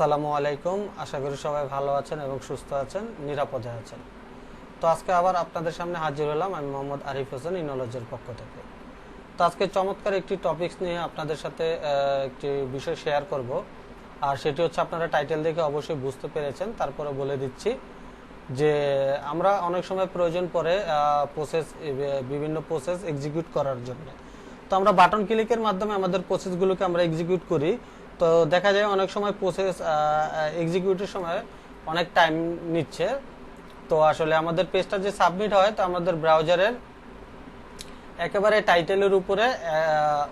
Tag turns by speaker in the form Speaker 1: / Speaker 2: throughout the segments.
Speaker 1: আসসালামু আলাইকুম। আশা করি সবাই ভালো আছেন এবং সুস্থ আছেন, নিরাপদে আছেন। তো আজকে আবার আপনাদের সামনে হাজির হলাম আমি মোহাম্মদ আরিফ হোসেন ইনোলজির পক্ষ থেকে। তো আজকে চমৎকার একটি টপিকস নিয়ে আপনাদের সাথে একটি বিষয় শেয়ার করব। আর সেটি হচ্ছে, আপনারা টাইটেল দেখে অবশ্যই বুঝতে পেরেছেন, তারপরে বলে দিচ্ছি যে আমরা অনেক সময় প্রয়োজন পড়ে বিভিন্ন প্রসেস এক্সিকিউট করার জন্য। তো আমরা বাটন ক্লিকের মাধ্যমে আমাদের প্রসেসগুলোকে আমরা এক্সিকিউট করি। তো দেখা যায় অনেক সময় প্রসেস এক্সিকিউটের সময় অনেক টাইম নিচ্ছে। তো আসলে আমাদের পেজটা যে সাবমিট হয়, তো আমাদের ব্রাউজারের একেবারে টাইটেলের উপরে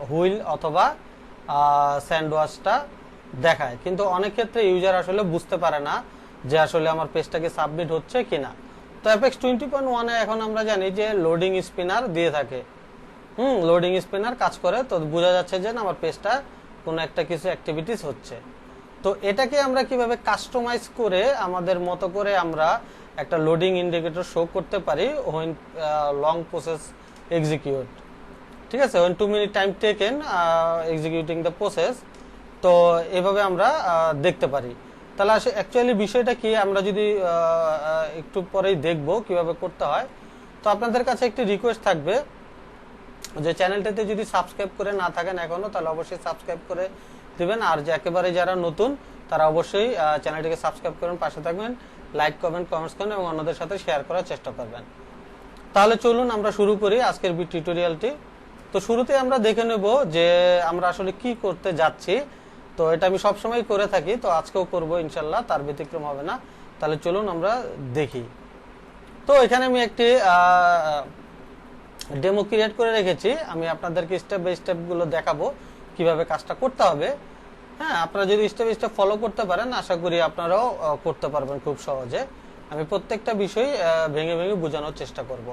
Speaker 1: হুইল অথবা স্যান্ডওয়াচটা দেখায়, কিন্তু অনেক ক্ষেত্রে ইউজার আসলে বুঝতে পারে না যে আসলে আমার পেজটাকে সাবমিট হচ্ছে কিনা। তো অ্যাপেক্স 20.1 এখন আমরা জানি যে লোডিং স্পিনার দিয়ে থাকে। লোডিং স্পিনার কাজ করে, তো বোঝা যাচ্ছে যে আমার পেজটা কোনো একটা কিছু অ্যাক্টিভিটিস হচ্ছে। তো এটাকে আমরা কিভাবে কাস্টমাইজ করে আমাদের মতো করে আমরা একটা লোডিং ইন্ডিকেটর শো করতে পারি when লং প্রসেস এক্সিকিউট, ঠিক আছে, when 2 minute time taken executing the process. তো এভাবে আমরা দেখতে পারি। তাহলে অ্যাকচুয়ালি বিষয়টা কি, আমরা যদি একটু পরেই দেখব কিভাবে করতে হয়। তো আপনাদের কাছে একটি রিকোয়েস্ট থাকবে যে চ্যানেলটাতে যদি সাবস্ক্রাইব করে না থাকেন এখনো, তাহলে অবশ্যই সাবস্ক্রাইব করে দিবেন। আর যে একেবারে যারা নতুন তারা অবশ্যই চ্যানেলটিকে সাবস্ক্রাইব করেন, পাশে থাকবেন, লাইক করবেন, কমেন্টস করেন এবং অন্যদের সাথে শেয়ার করার চেষ্টা করবেন। তাহলে চলুন আমরা শুরু করি আজকের টিউটোরিয়ালটি। তো শুরুতে আমরা দেখে নেব যে আমরা আসলে কি করতে যাচ্ছি। তো এটা আমি সবসময় করে থাকি, তো আজকেও করব ইনশাল্লাহ, তার ব্যতিক্রম হবে না। তাহলে চলুন আমরা দেখি। তো এখানে আমি একটি ডেমো ক্রিয়েট করে রেখেছি। আমি আপনাদেরকে স্টেপ বাই স্টেপ গুলো দেখাবো কিভাবে কাজটা করতে হবে। হ্যাঁ, আপনারা যদি স্টেপ বাই স্টেপ ফলো করতে পারেন, আশা করি আপনারাও করতে পারবেন খুব সহজে। আমি প্রত্যেকটা বিষয় ভেঙে ভেঙে বোঝানোর চেষ্টা করব।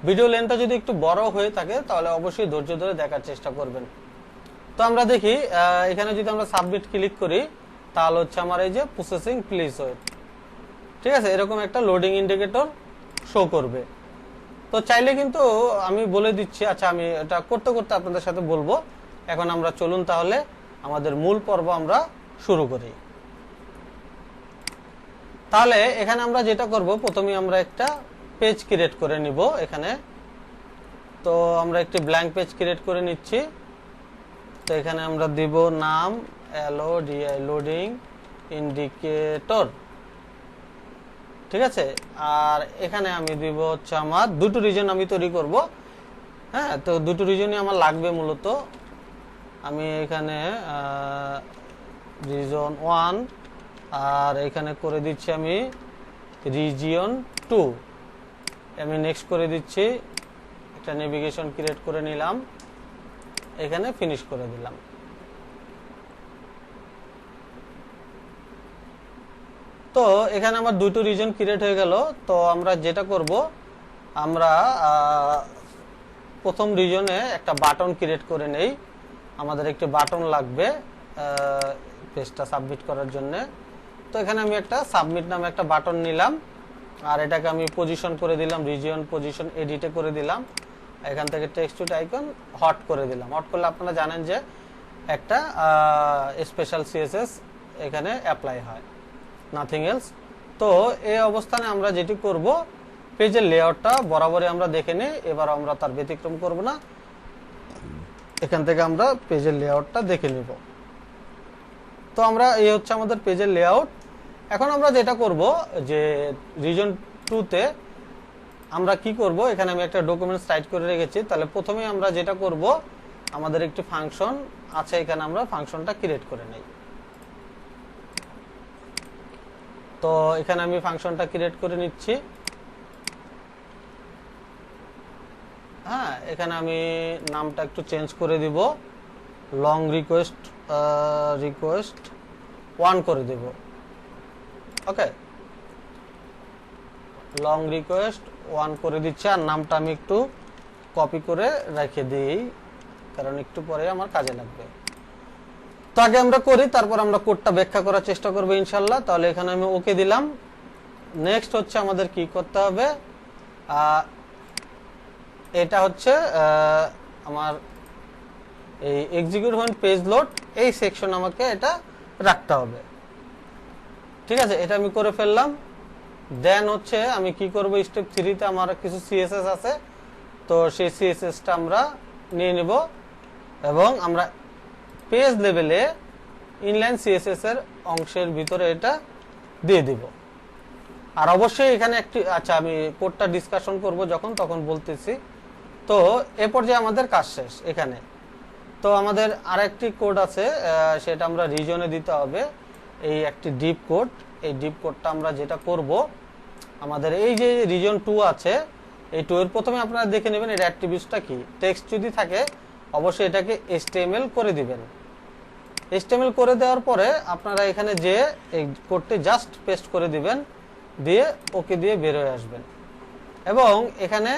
Speaker 1: ভিডিও লেন্থটা যদি একটু বড় হয়ে থাকে তাহলে অবশ্যই ধৈর্য ধরে দেখার চেষ্টা করবেন। তো আমরা দেখি, এখানে যদি আমরা সাবমিট ক্লিক করি তাহলে হচ্ছে আমার এই যে প্রসেসিং প্লিজ ওয়েট, ঠিক আছে, এরকম একটা লোডিং ইন্ডিকেটর শো করবে। তো চাইলে কিন্তু আমি বলে দিচ্ছি, আচ্ছা আমি এটা করতে করতে আপনাদের সাথে বলবো। এখন আমরা চলুন তাহলে আমাদের মূল পর্ব আমরা শুরু করি। তাহলে এখানে আমরা যেটা করব, প্রথমে আমরা একটা পেজ ক্রিয়েট করে নিব এখানে। তো আমরা একটি ব্ল্যাঙ্ক পেজ ক্রিয়েট করে নিচ্ছি। তো এখানে আমরা দিব নাম লোডিং ইন্ডিকেটর, ঠিক আছে। আর এখানে আমি দিব হচ্ছে আমার দুটো রিজন আমি তৈরি করব। হ্যাঁ, তো দুটো রিজনই আমার লাগবে মূলত। আমি এখানে রিজন 1 আর এখানে করে দিচ্ছি আমি রিজিয়ন 2। আমি নেক্সট করে দিচ্ছি, একটা নেভিগেশন ক্রিয়েট করে নিলাম, এখানে ফিনিশ করে দিলাম। তো এখানে আমার দুটো রিজন ক্রিয়েট হয়ে গেল। তো আমরা যেটা করব, আমরা প্রথম রিজনে একটা বাটন ক্রিয়েট করে নেই। আমাদের একটি বাটন লাগবে পেজটা সাবমিট করার জন্য। তো এখানে আমি একটা সাবমিট নামে একটা বাটন নিলাম, আর এটাকে আমি পজিশন করে দিলাম, রিজিয়ন পজিশন এডিটে করে দিলাম। এখান থেকে টেক্সট টু আইকন হট করে দিলাম। হট করলে আপনারা জানেন যে একটা স্পেশাল সিএসএস এখানে অ্যাপ্লাই হয়, নাথিং এলস। তো এই অবস্থানে আমরা যেটি করব, পেজের লেআউটটা বরাবরই আমরা দেখে নিই। এবার আমরা তার ব্যতিক্রম করব না, এখান থেকে আমরা পেজের লেআউটটা দেখে নিব। তো আমরা এই হচ্ছে আমাদের পেজের লেআউট। এখন আমরা যেটা করব যে রিজন 2 তে আমরা কি করব, এখানে আমি একটা ডকুমেন্টস টাইপ করে রেখেছি। তাহলে প্রথমে আমরা যেটা করব, আমাদের একটি ফাংশন আছে, এখানে আমরা ফাংশনটা ক্রিয়েট করে নেই। তো এখানে আমি ফাংশনটা ক্রিয়েট করে নিচ্ছি। হ্যাঁ, এখানে আমি নামটা একটু চেঞ্জ করে দিব, লং রিকোয়েস্ট 1 করে দিব। ওকে, লং রিকোয়েস্ট 1 করে দিচ্ছি। আর নামটা আমি একটু কপি করে রেখে দিই, কারণ একটু পরে আমার কাজে লাগবে। তো আগে আমরা করি, তারপর আমরা কোডটা ব্যাখ্যা করার চেষ্টা করবো ইনশাল্লাহ। তাহলে এখানে আমি ওকে দিলাম। নেক্সট হচ্ছে আমাদের কি করতে হবে, এটা হচ্ছে আমার এই এক্সিকিউট হোয়েন পেজ লোড, এই সেকশন আমাকে এটা রাখতে হবে। ঠিক আছে, এটা আমি করে ফেললাম। দেন হচ্ছে আমি কি করব, স্টেপ 3 তে আমার কিছু সিএসএস আছে, তো সেই সিএসএসটা আমরা নিয়ে নিব এবং আমরা পেজ লেভেলে ইনলাইন সিএসএস এর অংশের ভিতরে এটা দিয়ে দিব। আর অবশ্যই এখানে একটি, আচ্ছা আমি কোডটা ডিসকাশন করব যখন, তখন বলতেছি। তো এ পর্যায়ে আমাদের কাজ শেষ এখানে। তো আমাদের আরেকটি কোড আছে, সেটা আমরা রিজনে দিতে হবে, এই একটি ডিপ কোড। এই ডিপ কোডটা আমরা যেটা করব, আমাদের এই যে রিজন 2 আছে, এই 2 এর প্রথমে আপনারা দেখে নেবেন এর অ্যাট্রিবিউটসটা কি। টেক্সট যদি থাকে অবশ্যই এটাকে HTML করে দিবেন। HTML করে দেওয়ার পরে আপনারা এখানে যে এই কোডটি জাস্ট পেস্ট করে দিবেন, দিয়ে ওকে দিয়ে বের হয়ে আসবেন এবং এখানে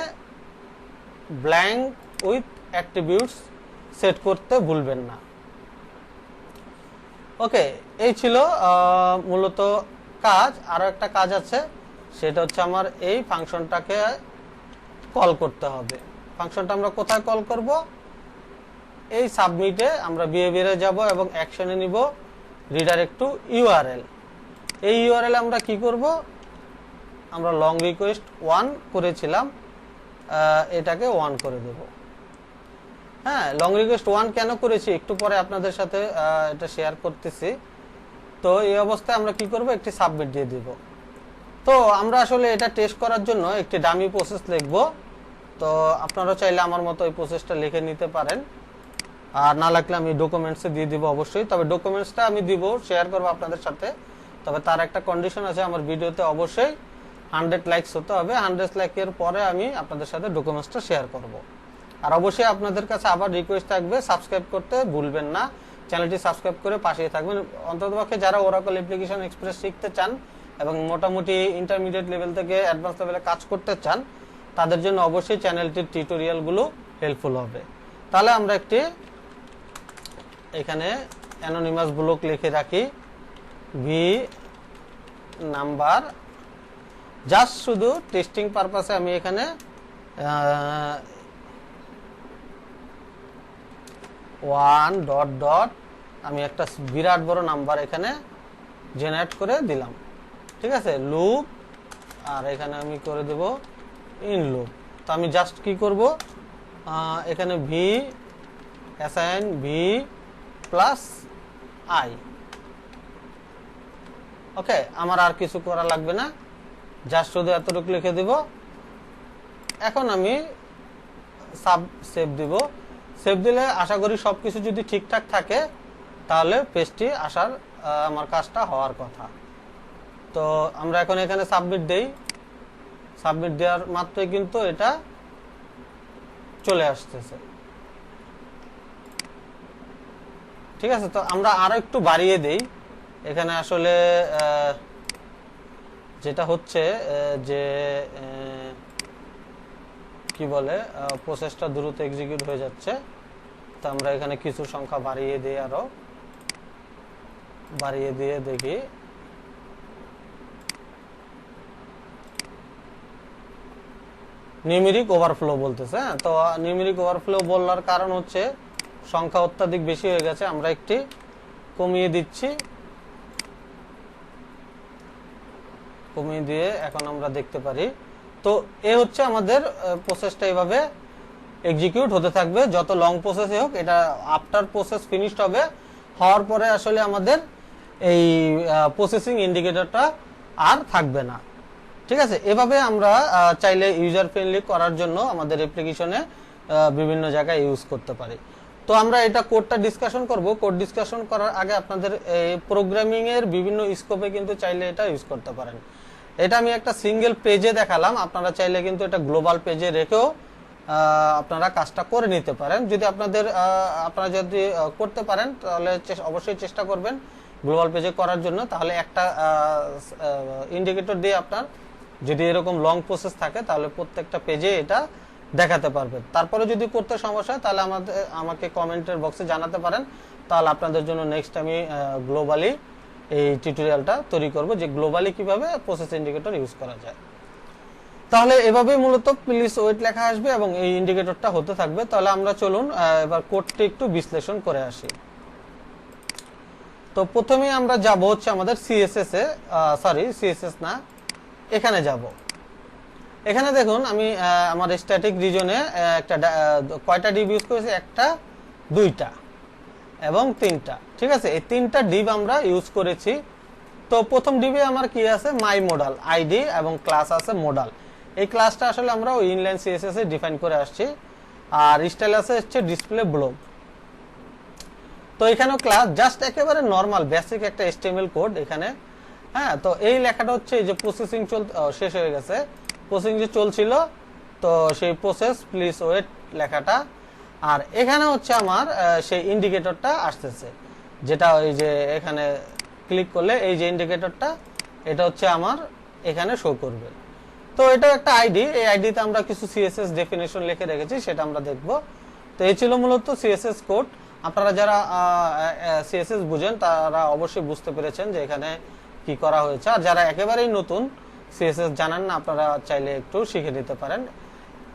Speaker 1: ব্ল্যাঙ্ক উইথ অ্যাট্রিবিউটস সেট করতে ভুলবেন না। ওকে, এই ছিল মূলত কাজ। আরো একটা কাজ আছে, সেটা হচ্ছে আমার এই ফাংশনটাকে কল করতে হবে। ফাংশনটা আমরা কোথায় কল করব? এই সাবমিটে আমরা বিহেভিয়ারে যাব এবং অ্যাকশনে নিব রিডাইরেক্ট টু ইউআরএল। এই ইউআরএল আমরা কি করব, আমরা লং রিকোয়েস্ট 1 করেছিলাম, এটাকে 1 করে দেব। হ্যাঁ, লং রিকোয়েস্ট 1 কেন করেছি একটু পরে আপনাদের সাথে এটা শেয়ার করতেছি। তো এই অবস্থায় আমরা কি করব, একটি সাবমিট দিয়ে দিব। তো আমরা আসলে এটা টেস্ট করার জন্য একটি ডামি প্রসেস লিখব। তো আপনারা চাইলে আমার মতো এই প্রসেসটা লিখে নিতে পারেন, আর না লাগলে আমি ডকুমেন্টসে দিয়ে দিব অবশ্যই। তবে ডকুমেন্টসটা আমি দিব, শেয়ার করব আপনাদের সাথে। তবে তার একটা কন্ডিশন আছে, আমার ভিডিওতে অবশ্যই 100 লাইকস হতে হবে। 100 লাইকের পরে আমি আপনাদের সাথে ডকুমেন্টসটা শেয়ার করব। আর অবশ্যই আপনাদের কাছে আবার রিকোয়েস্ট থাকবে, সাবস্ক্রাইব করতে ভুলবেন না। চ্যানেলটি সাবস্ক্রাইব করে পাশেই থাকবেন। অন্ততপক্ষে যারা ওরাকল অ্যাপ্লিকেশন এক্সপ্রেস শিখতে চান এবং মোটামুটি ইন্টারমিডিয়েট লেভেল থেকে অ্যাডভান্স লেভেলে কাজ করতে চান, তাদের জন্য অবশ্যই চ্যানেলটির টিউটোরিয়ালগুলো হেল্পফুল হবে। তাহলে আমরা একটি এখানে অ্যানোনিমাস ব্লক লিখে রাখি, ভি নাম্বার, জাস্ট শুধু টেস্টিং পারপাসে আমি এখানে 1 ডট ডট আমি একটা বিরাট বড় নাম্বার এখানে জেনারেট করে দিলাম। ঠিক আছে, লুপ, আর এখানে আমি করে দেব ইন লুপ। তো আমি জাস্ট কি করব, এখানে V assign V plus I. Okay, আমার আর কিছু করা লাগবে না, জাস্ট শুধু এতটুকু লিখে দিব। এখন আমি সেভ দিব। সেভ দিলে আশা করি সবকিছু যদি ঠিকঠাক থাকে তাহলে পেজটি আসার আমার কাজটা হওয়ার কথা। তো আমরা এখন এখানে সাবমিট দেই। সাবমিট দেওয়ার মাত্রই কিন্তু এটা চলে আসতেছে। ঠিক আছে, তো আমরা আরো একটু বাড়িয়ে দেই। এখানে আসলে যেটা হচ্ছে যে কি বলে, প্রসেসটা দ্রুত এক্সিকিউট হয়ে যাচ্ছে। তো আমরা এখানে কিছু সংখ্যা বাড়িয়ে দিই, আরো বাড়িয়ে দিয়ে দেখি। নিউমেরিক ওভারফ্লো বলতেছে। তো নিউমেরিক ওভারফ্লো বলার কারণ হচ্ছে সংখ্যা অত্যাধিক বেশি হয়ে গেছে। আমরা একটি কমিয়ে দিচ্ছি, কমিয়ে দিয়ে এখন আমরা দেখতে পারি। তো এ হচ্ছে আমাদের প্রসেসটা এইভাবে এক্সিকিউট হতে থাকবে, যত লং প্রসেসই হোক। এটা আফটার প্রসেস ফিনিশড হবে, হওয়ার পরে আসলে আমাদের এই প্রসেসিং ইন্ডিকেটরটা আর থাকবে না। ঠিক আছে, এভাবে আমরা চাইলে ইউজার ফ্রেন্ডলি করার জন্য আমাদের অ্যাপ্লিকেশনে বিভিন্ন জায়গায় ইউজ করতে পারি। তো আমরা এটা কোডটা ডিসকাশন করব। কোড ডিসকাশন করার আগে আপনাদের প্রোগ্রামিং এর বিভিন্ন স্কোপে কিন্তু চাইলে এটা ইউজ করতে পারেন। এটা আমি একটা সিঙ্গেল পেজে দেখালাম, আপনারা চাইলে কিন্তু এটা গ্লোবাল পেজে রেখেও আপনারা কাজটা করে নিতে পারেন। যদি আপনারা যদি করতে পারেন তাহলে অবশ্যই চেষ্টা করবেন গ্লোবাল পেজে করার জন্য। তাহলে একটা ইন্ডিকেটর দিয়ে আপনার যদি এরকম লং প্রসেস থাকে তাহলে প্রত্যেকটা পেজে এটা দেখাতে পারবেন। তারপরে যদি করতে সমস্যা হয় তাহলে আমাকে কমেন্টের বক্সে জানাতে পারেন, তাহলে আপনাদের জন্য নেক্সট আমি গ্লোবালি এই টিউটোরিয়ালটা তৈরি করব যে গ্লোবালি কিভাবে প্রসেস ইন্ডিকেটর ইউজ করা যায়। তাহলে এভাবেই মূলত প্লিজ ওয়েট লেখা আসবে এবং এই ইন্ডিকেটরটা হতে থাকবে। তাহলে আমরা চলুন এবার কোডটি একটু বিশ্লেষণ করে আসি। তো প্রথমেই আমরা যাব হচ্ছে আমাদের সিএসএস এ, সরি সিএসএস না, এখানে যাব। এখানে দেখুন আমি আমার স্ট্যাটিক রিজনে একটা কয়টা ডিভ ইউজ করেছি, একটা, দুইটা এবং তিনটা। ঠিক আছে, এই তিনটা ডিভ আমরা ইউজ করেছি। তো প্রথম ডিভে আমার কি আছে, মাই মডাল আইডি এবং ক্লাস আছে মডাল। এই ক্লাসটা আসলে আমরা ওই ইনলাইন সিএসএস এ ডিফাইন করে আসছি। আর স্টাইল আছে হচ্ছে ডিসপ্লে ব্লক। তো এখানেও ক্লাস জাস্ট একেবারে নরমাল বেসিক একটা এচটিএমএল কোড এখানে। হ্যাঁ, তো এই লেখাটা হচ্ছে এই যে প্রসেসিং শেষ হয়ে গেছে, প্রসেসিং যে চলছিল, তো সেই প্রসেস প্লিজ ওয়েট লেখাটা। আর এখানে হচ্ছে আমার সেই ইন্ডিকেটরটা আসতেছে, যেটা ওই যে এখানে ক্লিক করলে এই যে ইন্ডিকেটরটা, এটা হচ্ছে আমার এখানে শো করবে। তো এটা একটা আইডি, এই আইডিতে আমরা কিছু সিএসএস ডেফিনেশন লিখে রেখেছি, সেটা আমরা দেখব। তো এই ছিল মূলত সিএসএস কোড। আপনারা যারা সিএসএস বুঝেন তারা অবশ্যই বুঝতে পেরেছেন যে এখানে কি করা হয়েছে। আর যারা একেবারেই নতুন সিএসএস জানেন না, আপনারা চাইলে একটু শিখে নিতে পারেন।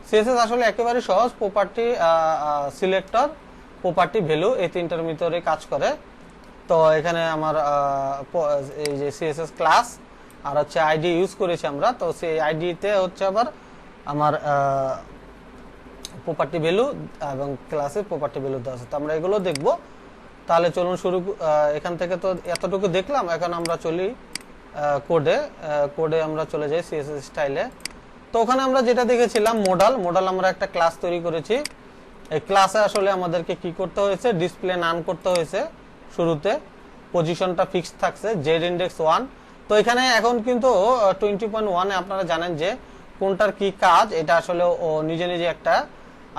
Speaker 1: সিএসএস আসলে একেবারে সহজ, প্রপার্টি সিলেক্টর, প্রপার্টি ভ্যালু, এই তিনটার ভিতরে কাজ করে। তো এখানে আমার এই যে সিএসএস ক্লাস আর হচ্ছে আইডি ইউজ করেছি আমরা। তো সেই আইডিতে হচ্ছে আবার আমার প্রপার্টি ভ্যালু এবং ক্লাসের প্রপার্টি ভ্যালু দেওয়া আছে। তো আমরা এগুলো দেখব। তাহলে চলুন শুরু। এখান থেকে তো এতটুকু দেখলাম, এখন আমরা চলি কোডে আমরা চলে যাই সিএসএস স্টাইলে। তো ওখানে আমরা যেটা দেখেছিলাম মডাল আমরা একটা ক্লাস তৈরি করেছি। এই ক্লাসে আসলে আমাদেরকে কি করতে হয়েছে, ডিসপ্লে নান করতে হয়েছে। শুরুতে পজিশনটা ফিক্সড থাকছে, জেড ইন্ডেক্স 1। তো এখানে এখন কিন্তু 20.1 আপনারা জানেন যে কোনটার কি কাজ, এটা আসলে ও নিজে নিজে একটা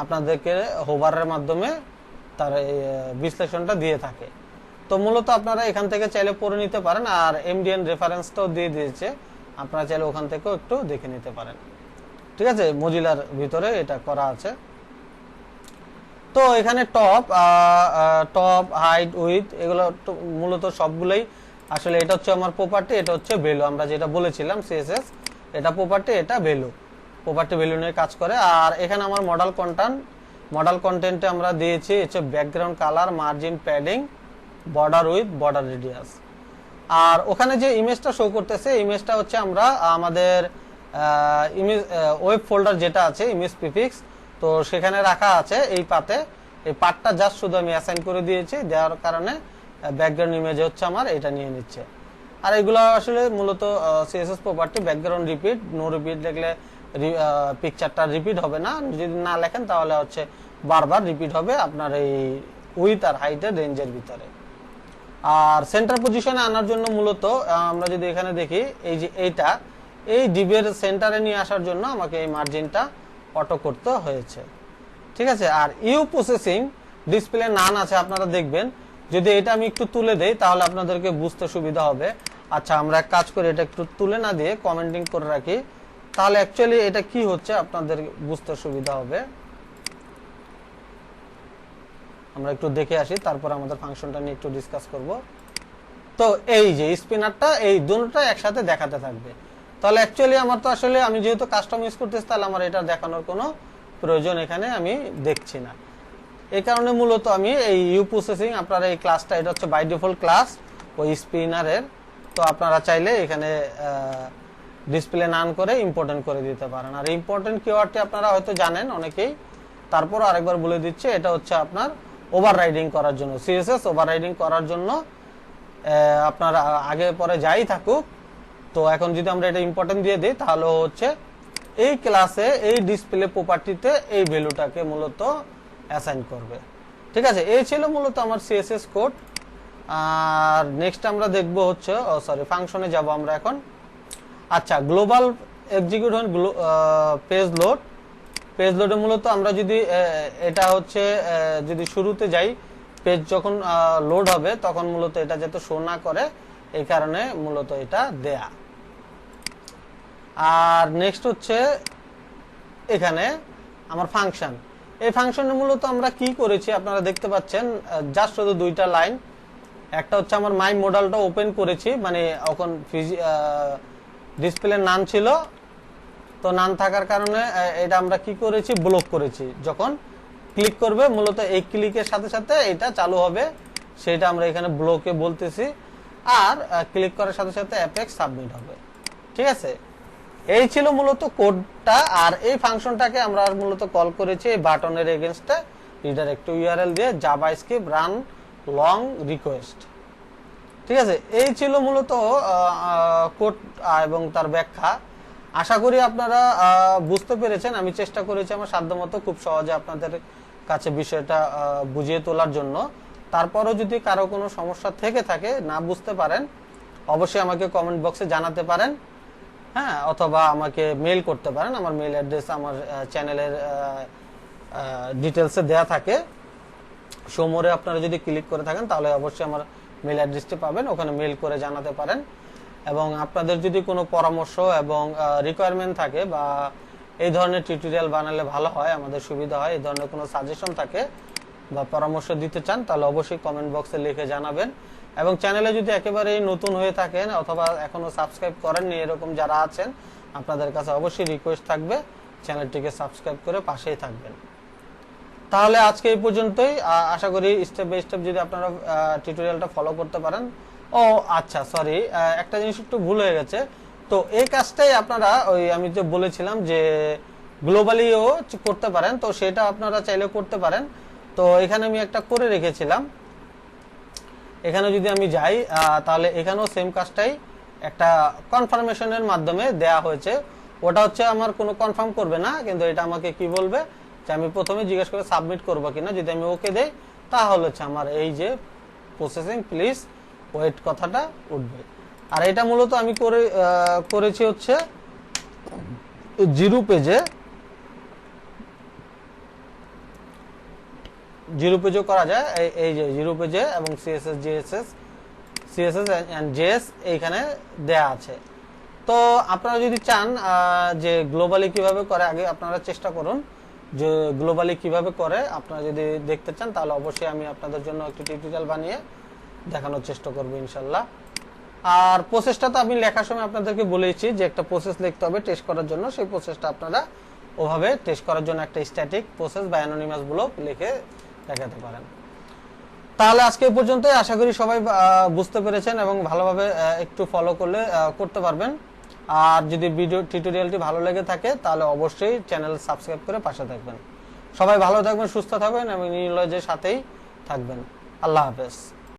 Speaker 1: আপনাদেরকে হোভারের মাধ্যমে তার বিশ্লেষণটা দিয়ে থাকে। তো মূলত আপনারা এখান থেকে চাইলে পড়ে নিতে পারেন। আর এমডিএন রেফারেন্সটাও দিয়ে দিয়েছে, আপনারা চাইলে ওখান থেকেও একটু দেখে নিতে পারেন। ঠিক আছে, মজিলার ভিতরে এটা করা আছে। তো এখানে টপ হাইট উইথ এগুলো মূলত সবগুলোই আসলে এটা হচ্ছে আমার প্রপার্টি, এটা হচ্ছে ভ্যালু। আমরা যেটা বলেছিলাম সিএসএস, এটা প্রপার্টি, এটা ভ্যালু, প্রপার্টি ভ্যালু নিয়ে কাজ করে। আর এখানে আমার মডেল কন্টেন্টে আমরা দিয়েছি হচ্ছে background colour, margin, padding, border with border radius. আর ওখানে যে ইমেজটা শো করতেছে, ইমেজটা হচ্ছে আমরা আমাদের ইমেজ ওয়েব ফোল্ডার যেটা আছে ইমেজ প্রিফিক্স, তো সেখানে রাখা আছে এই পাতে। এই পার্টটা জাস্ট শুধু আমি অ্যাসাইন করে দিয়েছি, দেওয়ার কারণে ব্যাকগ্রাউন্ড ইমেজে হচ্ছে আমার এটা নিয়ে নিচ্ছে। আর এগুলো আসলে মূলত CSS property. Background repeat, no repeat লিখলে পিকচারটা রিপিট হবে না, যদি না লেখেন তাহলে হচ্ছে বারবার রিপিট হবে আপনার এই উইথ আর হাইটের রেঞ্জের ভিতরে। আর সেন্টার পজিশনে আনার জন্য মূলত আমরা যদি এখানে দেখি, এই যে এই ডিবের সেন্টারে নিয়ে আসার জন্য আমাকে এই মার্জিনটা অটো করতে হয়েছে। ঠিক আছে, আর ইউ প্রসেসিং ডিসপ্লে নান আছে, আপনারা দেখবেন। যদি এটা আমি একটু তুলে দেই তাহলে আপনাদেরকে বুঝতে সুবিধা হবে। আচ্ছা, আমরা এক কাজ করি, এটা একটু তুলে না দিয়ে কমেন্টিং করে রাখি, তাহলে অ্যাকচুয়ালি এটা কি হচ্ছে আপনাদের বুঝতে সুবিধা হবে। আমরা একটু দেখে আসি, তারপর আমাদের ফাংশনটা নিয়ে একটু ডিসকাস করব। তো এই যে স্পিনারটা, এই দুটোটা একসাথে দেখাতে থাকবে। তাহলে অ্যাকচুয়ালি আমার তো আসলে আমি যেহেতু কাস্টম ইউজ করতেছি, তাহলে আমার এটা দেখানোর কোনো প্রয়োজন এখানে আমি দেখছি না। এই কারণে মূলত আমি এই ইউ প্রসেসিং, আপনারা এই ক্লাসটা, এটা হচ্ছে বাই ডিফল্ট ক্লাস ওই স্পিনারের। তো আপনারা চাইলে এখানে ডিসপ্লে নান করে ইম্পর্টেন্ট করে দিতে পারেন। আর ইম্পর্টেন্ট কিওয়ার্ডটি আপনারা হয়তো জানেন অনেকেই, তারপর আরেকবার বলে দিচ্ছে, এটা হচ্ছে আপনার ওভাররাইডিং করার জন্য, সিএসএস ওভাররাইডিং করার জন্য। আপনার আগে পরে যাই থাকুক, তো এখন যদি আমরা এটা ইম্পর্টেন্ট দিয়ে দিই তাহলে হচ্ছে এই ক্লাসে এই ডিসপ্লে প্রপার্টিতে এই ভ্যালুটাকে মূলত অ্যাসাইন করবে। ঠিক আছে, এই ছিল মূলত আমার সিএসএস কোড। আর নেক্সট আমরা দেখব হচ্ছে ফাংশনে যাব আমরা এখন। আচ্ছা, গ্লোবাল এক্সিকিউট পেজ লোডে মূলত আমরা যদি এটা হচ্ছে যদি শুরুতে যাই, পেজ যখন লোড হবে তখন মূলত এটা যাতে শো না করে, এই কারণে মূলত এটা দেয়া। আর নেক্সট হচ্ছে এখানে আমার ফাংশন। এই ফাংশনে মূলত আমরা কি করেছি আপনারা দেখতে পাচ্ছেন, জাস্ট শুধু দুইটা লাইন। একটা হচ্ছে আমার মাই মডেলটা ওপেন করেছি, মানে এখন ডিসপ্লে নান ছিল, তো নান থাকার কারণে এটা আমরা কি করেছি, ব্লক করেছি। যখন ক্লিক করবে মূলত এই ক্লিকের সাথে সাথে এটা চালু হবে, সেটা আমরা এখানে ব্লকে বলতেছি, আর ক্লিক করার সাথে সাথে অ্যাপেক্স সাবমিট হবে। ঠিক আছে, এই ছিল মূলত কোডটা। আর এই ফাংশনটাকে আমরা মূলত কল করেছি এই বাটনের এগেইনস্টে রিডাইরেক্ট টু ইউআরএল দিয়ে জাভাস্ক্রিপ্ট রান লং রিকোয়েস্ট। ঠিক আছে, এই ছিল মূলত কোড এবং তার ব্যাখ্যা। আশা করি আপনারা বুঝতে পেরেছেন। আমি চেষ্টা করেছি আমার সাধ্যমতো খুব সহজে আপনাদের কাছে বিষয়টা বুঝিয়ে তোলার জন্য। তারপরও যদি কারো কোনো সমস্যা থেকে থাকে, না বুঝতে পারেন, অবশ্যই আমাকে কমেন্ট বক্সে জানাতে পারেন, হ্যাঁ, অথবা আমাকে মেইল করতে পারেন। আমার মেইল অ্যাড্রেস আমার চ্যানেলের ডিটেলসে দেয়া থাকে। সমরে আপনারা যদি ক্লিক করে থাকেন তাহলে অবশ্যই আমার মেইল অ্যাড্রেসটি পাবেন, ওখানে মেইল করে জানাতে পারেন। এবং আপনাদের যদি কোনো পরামর্শ এবং রিকোয়ারমেন্ট থাকে বা এই ধরনের টিউটোরিয়াল বানালে ভালো হয়, আমাদের সুবিধা হয়, এই ধরনের কোনো সাজেশন থাকে বা পরামর্শ দিতে চান, তাহলে অবশ্যই কমেন্ট বক্সে লিখে জানাবেন। এবং চ্যানেলে যদি একেবারেই নতুন হয়ে থাকেন অথবা এখনো সাবস্ক্রাইব করেননি এরকম যারা আছেন, আপনাদের কাছে অবশ্যই রিকোয়েস্ট থাকবে চ্যানেলটিকে সাবস্ক্রাইব করে পাশেই থাকবেন। তাহলে আজকে এই পর্যন্তই। আশা করি স্টেপ বাই স্টেপ যদি আপনারা টিউটোরিয়ালটা ফলো করতে পারেন। ও আচ্ছা, সরি, একটা জিনিস একটু ভুল হয়ে গেছে। তো এই কাজটাই আপনারা ওই আমি যে বলেছিলাম যে গ্লোবালিও করতে পারেন, তো সেটা আপনারা চাইলে করতে পারেন। তো এখানে আমি একটা করে রেখেছিলাম, এখানে যদি আমি যাই তাহলে এখানেও সেম কাজটাই একটা কনফার্মেশনের মাধ্যমে দেয়া হয়েছে। ওটা হচ্ছে আমার কোনো কনফার্ম করবে না, কিন্তু এটা আমাকে কি বলবে যে আমি প্রথমে জিজ্ঞেস করে সাবমিট করবো কিনা। যদি আমি ওকে দেই তাহলে হচ্ছে আমার এই যে প্রসেসিং প্লিজ ওয়েট কথাটা উঠবে। আর এটা মূলত আমি করেছি হচ্ছে জিরো পেজও করা যায়, এই যে জিরো পেজে, এবং সিএসএস এন্ড জেএস এইখানে দেয়া আছে। তো আপনারা যদি চান যে গ্লোবালি কিভাবে করে, আগে আপনারা চেষ্টা করুন যে গ্লোবালি কিভাবে করে। আপনারা যদি দেখতে চান তাহলে অবশ্যই আমি আপনাদের জন্য একটি টিউটোরিয়াল বানিয়ে দেখানোর চেষ্টা করব ইনশাল্লাহ। আর প্রসেসটা তো আমি লেখার সময় আপনাদেরকে বলেছি যে একটা প্রসেস লিখতে হবে টেস্ট করার জন্য। সেই প্রসেসটা আপনারা ওভাবে টেস্ট করার জন্য একটা স্ট্যাটিক প্রসেস বা অ্যানোনিমাস ব্লক লিখে দেখাতে পারেন। তাহলে আজকে এই পর্যন্তই। আশা করি সবাই বুঝতে পেরেছেন এবং ভালোভাবে একটু ফলো করতে পারবেন। আর যদি ভিডিও টিউটোরিয়ালটি ভালো লেগে থাকে তাহলে অবশ্যই চ্যানেল সাবস্ক্রাইব করে পাশে থাকবেন। সবাই ভালো থাকবেন, সুস্থ থাকবেন এবং নলেজের সাথেই থাকবেন। আল্লাহ হাফেজ।